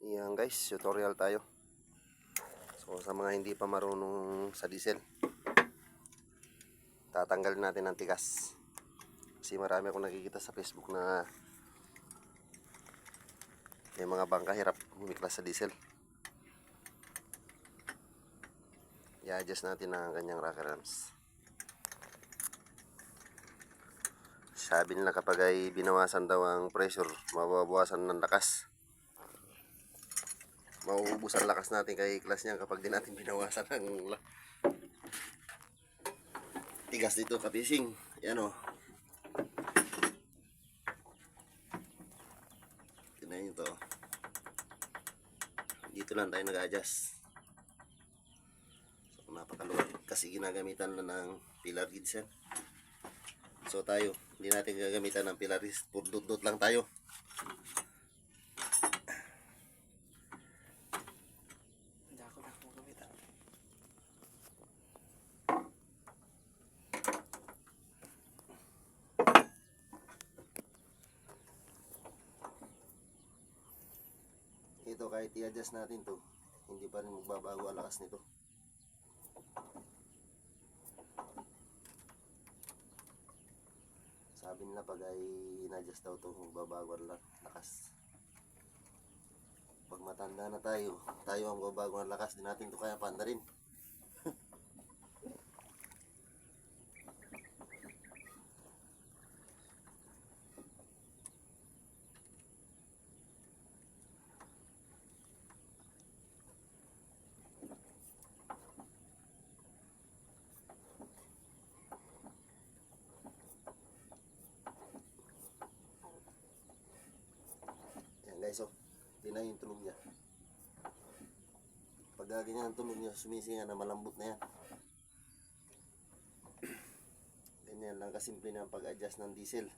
Yan guys, tutorial tayo. So sa mga hindi pa marunong sa diesel, tatanggalin natin ang tigas. Kasi marami akong nakikita sa Facebook na may mga bangka hirap humiklas sa diesel. I-adjust natin ang kanyang rocker arms. Sabi nila kapag ay binawasan daw ang pressure, mababawasan ng lakas. Mauubos ang lakas natin kay class niya kapag di natin binawasan ang tigas dito kapising. Yan o. Tignan nyo to. Dito lang tayo nag-adjust. So napakaluwag kasi ginagamitan na ng pillar gauge yan. So tayo, hindi natin gagamitan ng pillar gauge. Pudot-dot lang tayo. Ito kahit i-adjust natin to, hindi pa rin magbabago ang lakas nito. Sabi nila pag ay in-adjust daw to, magbabago ang lakas. Pag matanda na tayo, tayo ang magbabago ang lakas, di natin to kaya panda rin. Guys, oh, tingnan yung tunog niya. Pag ganyan ang tunog niya, sumisinga na malambot na yan. Ganyan lang kasimple na pag-adjust ng diesel.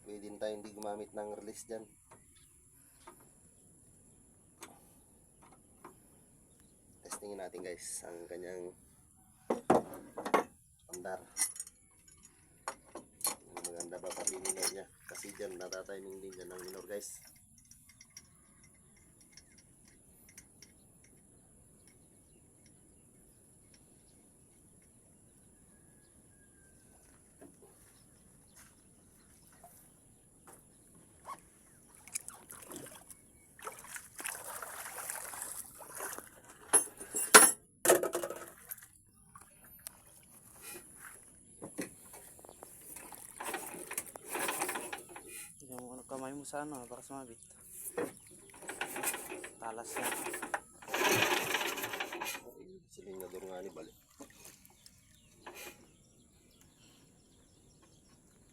Pwede din tayo hindi gumamit ng release dyan. Testingin natin guys ang kanyang andar. Maganda ba pati minor niya, kasi dyan natatiming din dyan ng minor guys. Kamay mo sa ano, baka sumabit. Talas yan. Silingador nga ni balik.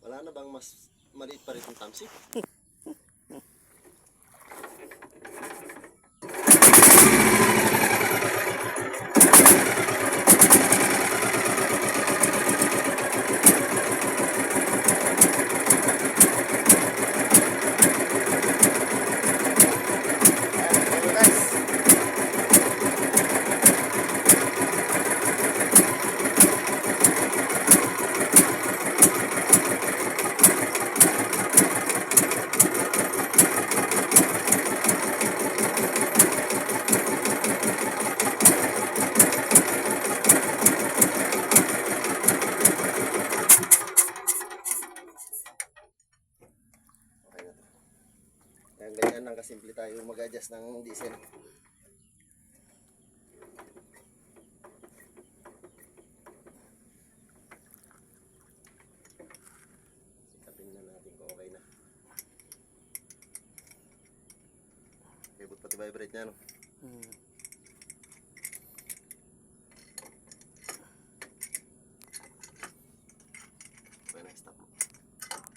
Wala na bang mas maliit pa rin yung tamsik? Ganyan lang kasimple tayo mag-adjust ng diesel. Sikapin na natin kung okay na. Ibot pati vibrate niya, no?